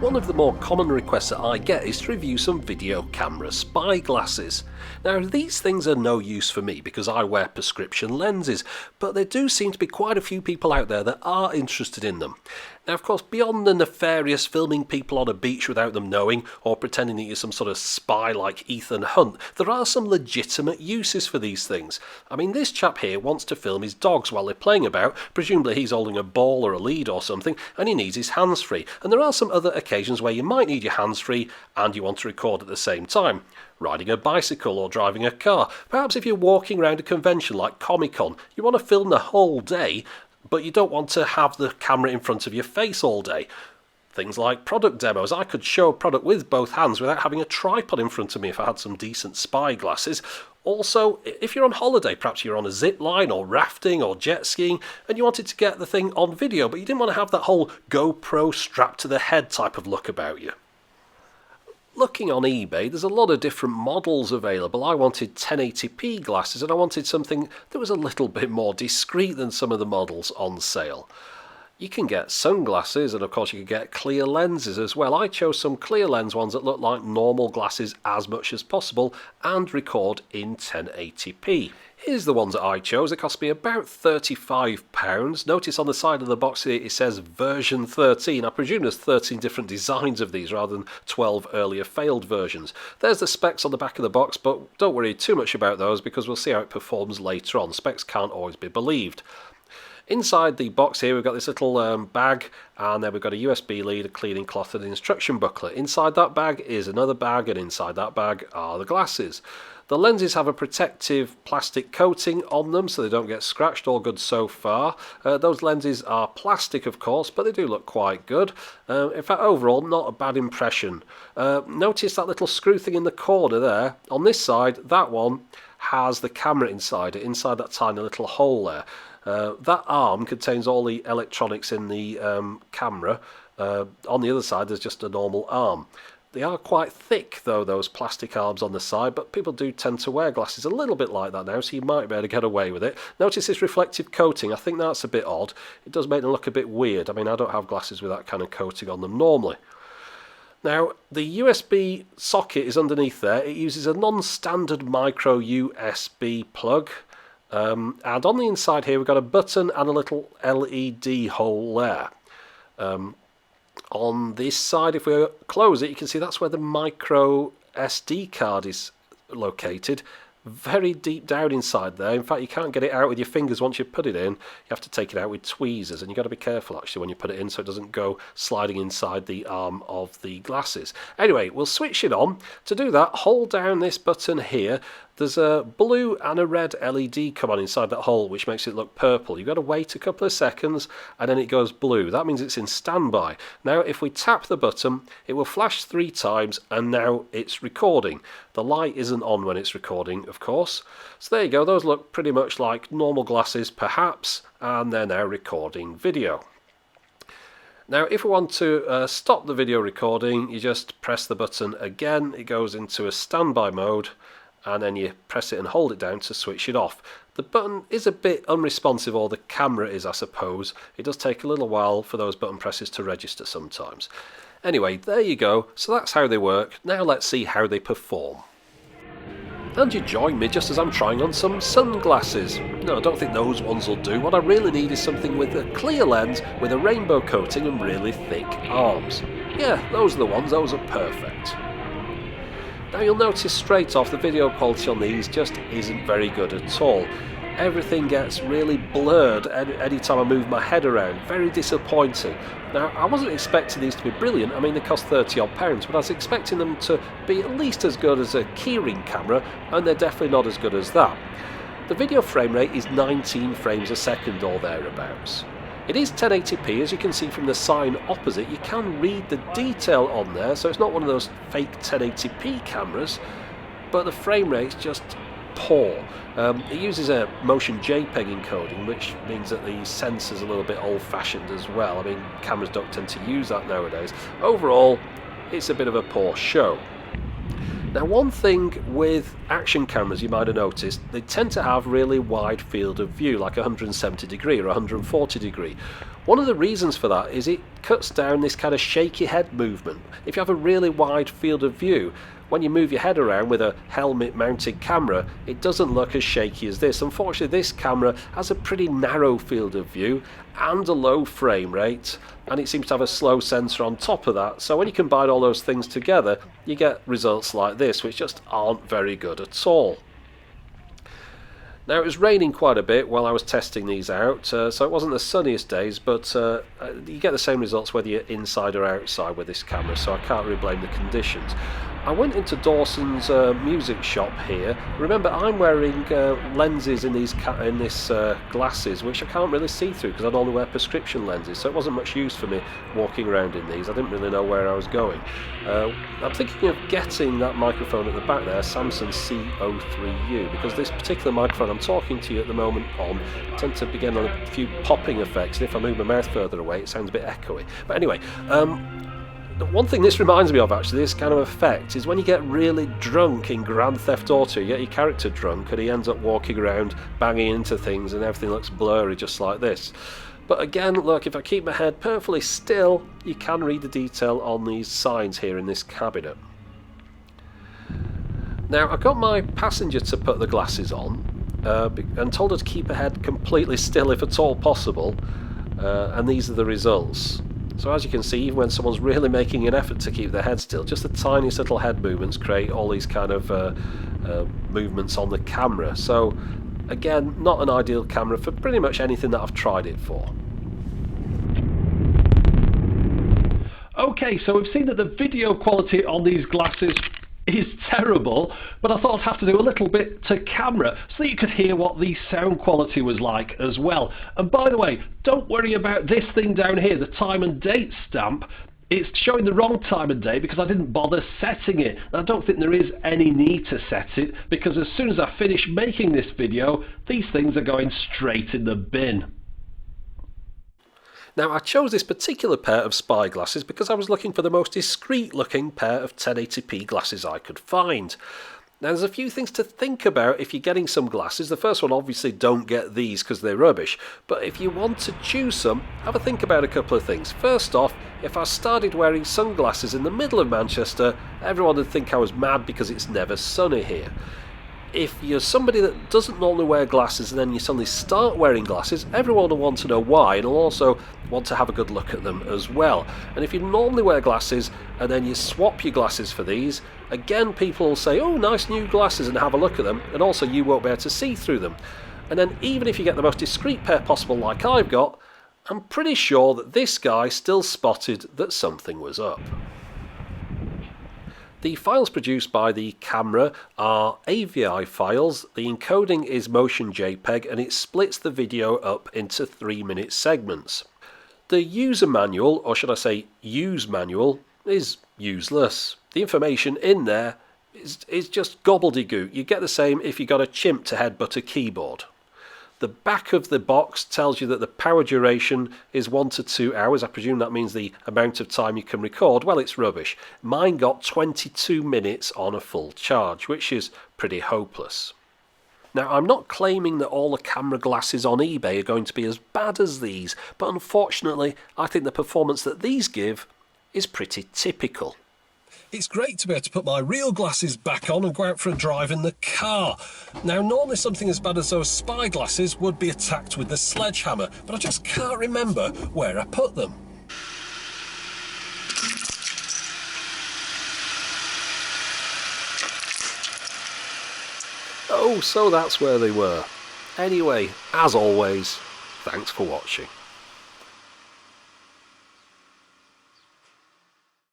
One of the more common requests that I get is to review some video camera spy glasses. Now these things are no use for me because I wear prescription lenses, but there do seem to be quite a few people out there that are interested in them. Now of course, beyond the nefarious filming people on a beach without them knowing, or pretending that you're some sort of spy like Ethan Hunt, there are some legitimate uses for these things. I mean, this chap here wants to film his dogs while they're playing about, presumably he's holding a ball or a lead or something, and he needs his hands free. And there are some other occasions where you might need your hands free and you want to record at the same time. Riding a bicycle or driving a car. Perhaps if you're walking around a convention like Comic-Con, you want to film the whole day, but you don't want to have the camera in front of your face all day. Things like product demos. I could show a product with both hands without having a tripod in front of me if I had some decent spy glasses. Also, if you're on holiday, perhaps you're on a zip line or rafting or jet skiing, and you wanted to get the thing on video, but you didn't want to have that whole GoPro strapped to the head type of look about you. Looking on eBay, there's a lot of different models available. I wanted 1080p glasses and I wanted something that was a little bit more discreet than some of the models on sale. You can get sunglasses and of course you can get clear lenses as well. I chose some clear lens ones that look like normal glasses as much as possible and record in 1080p. Here's the ones that I chose. It cost me about £35. Notice on the side of the box here it says version 13. I presume there's 13 different designs of these rather than 12 earlier failed versions. There's the specs on the back of the box, but don't worry too much about those because we'll see how it performs later on. Specs can't always be believed. Inside the box here we've got this little bag, and then we've got a USB lead, a cleaning cloth and an instruction booklet. Inside that bag is another bag, and inside that bag are the glasses. The lenses have a protective plastic coating on them so they don't get scratched. All good so far. Those lenses are plastic of course, but they do look quite good. In fact, overall not a bad impression. Notice that little screw thing in the corner there. On this side, that one has the camera inside it, inside that tiny little hole there. That arm contains all the electronics in the camera. On the other side there's just a normal arm. They are quite thick though, those plastic arms on the side, but people do tend to wear glasses a little bit like that now, so you might be able to get away with it. Notice this reflective coating. I think that's a bit odd. It does make them look a bit weird. I mean, I don't have glasses with that kind of coating on them normally. Now, the USB socket is underneath there. It uses a non-standard micro USB plug. And on the inside here we've got a button and a little LED hole there. On this side, if we close it, you can see that's where the micro SD card is located. Very deep down inside there. In fact, you can't get it out with your fingers once you put it in. You have to take it out with tweezers, and you've got to be careful actually when you put it in so it doesn't go sliding inside the arm of the glasses. Anyway, we'll switch it on. To do that, hold down this button here. There's a blue and a red LED come on inside that hole, which makes it look purple. You've got to wait a couple of seconds and then it goes blue. That means it's in standby. Now if we tap the button, it will flash 3 times and now it's recording. The light isn't on when it's recording, of course. So there you go, those look pretty much like normal glasses perhaps, and they're now recording video. Now if we want to stop the video recording, you just press the button again. It goes into a standby mode, and then you press it and hold it down to switch it off. The button is a bit unresponsive, or the camera is I suppose. It does take a little while for those button presses to register sometimes. Anyway, there you go. So that's how they work. Now let's see how they perform. And you join me just as I'm trying on some sunglasses. No, I don't think those ones will do. What I really need is something with a clear lens with a rainbow coating and really thick arms. Yeah, those are the ones. Those are perfect. Now you'll notice straight off the video quality on these just isn't very good at all. Everything gets really blurred anytime I move my head around. Very disappointing. Now I wasn't expecting these to be brilliant. I mean, they cost £30 odd, but I was expecting them to be at least as good as a keyring camera, and they're definitely not as good as that. The video frame rate is 19 frames a second or thereabouts. It is 1080p, as you can see from the sign opposite. You can read the detail on there, so it's not one of those fake 1080p cameras, but the frame rate's just poor. It uses a motion JPEG encoding, which means that the sensor's a little bit old-fashioned as well. I mean, cameras don't tend to use that nowadays. Overall, it's a bit of a poor show. Now, one thing with action cameras you might have noticed, they tend to have really wide field of view, like 170 degree or 140 degree. One of the reasons for that is it cuts down this kind of shaky head movement. If you have a really wide field of view, when you move your head around with a helmet mounted camera, it doesn't look as shaky as this. Unfortunately, this camera has a pretty narrow field of view and a low frame rate, and it seems to have a slow sensor on top of that. So when you combine all those things together, you get results like this, which just aren't very good at all. Now, it was raining quite a bit while I was testing these out, so it wasn't the sunniest days, but you get the same results whether you're inside or outside with this camera, so I can't really blame the conditions. I went into Dawson's music shop here. Remember, I'm wearing lenses in this glasses, which I can't really see through because I only wear prescription lenses, so it wasn't much use for me walking around in these. I didn't really know where I was going. I'm thinking of getting that microphone at the back there, Samsung C03U, because this particular microphone I'm talking to you at the moment on tends to begin on a few popping effects, and if I move my mouth further away it sounds a bit echoey. But anyway, one thing this reminds me of, actually, this kind of effect, is when you get really drunk in Grand Theft Auto. You get your character drunk and he ends up walking around banging into things and everything looks blurry just like this. But again, look, if I keep my head perfectly still, you can read the detail on these signs here in this cabinet. Now, I got my passenger to put the glasses on and told her to keep her head completely still if at all possible, and these are the results. So as you can see, even when someone's really making an effort to keep their head still, just the tiniest little head movements create all these kind of movements on the camera. So again, not an ideal camera for pretty much anything that I've tried it for. Okay, so we've seen that the video quality on these glasses is terrible, but I thought I'd have to do a little bit to camera so that you could hear what the sound quality was like as well. And by the way, don't worry about this thing down here, the time and date stamp. It's showing the wrong time and day because I didn't bother setting it. And I don't think there is any need to set it, because as soon as I finish making this video, these things are going straight in the bin. Now, I chose this particular pair of spy glasses because I was looking for the most discreet looking pair of 1080p glasses I could find. Now, there's a few things to think about if you're getting some glasses. The first one, obviously, don't get these because they're rubbish. But if you want to choose some, have a think about a couple of things. First off, if I started wearing sunglasses in the middle of Manchester, everyone would think I was mad because it's never sunny here. If you're somebody that doesn't normally wear glasses and then you suddenly start wearing glasses, everyone will want to know why, and will also want to have a good look at them as well. And if you normally wear glasses and then you swap your glasses for these, again people will say, oh, nice new glasses, and have a look at them, and also you won't be able to see through them. And then even if you get the most discreet pair possible like I've got, I'm pretty sure that this guy still spotted that something was up. The files produced by the camera are AVI files. The encoding is motion JPEG, and it splits the video up into 3-minute segments. The user manual, or should I say use manual, is useless. The information in there is just gobbledygook. You get the same if you got a chimp to headbutt a keyboard. The back of the box tells you that the power duration is 1 to 2 hours. I presume that means the amount of time you can record. Well, it's rubbish. Mine got 22 minutes on a full charge, which is pretty hopeless. Now, I'm not claiming that all the camera glasses on eBay are going to be as bad as these, but unfortunately, I think the performance that these give is pretty typical. It's great to be able to put my real glasses back on and go out for a drive in the car. Now, normally something as bad as those spy glasses would be attacked with the sledgehammer, but I just can't remember where I put them. Oh, so that's where they were. Anyway, as always, thanks for watching.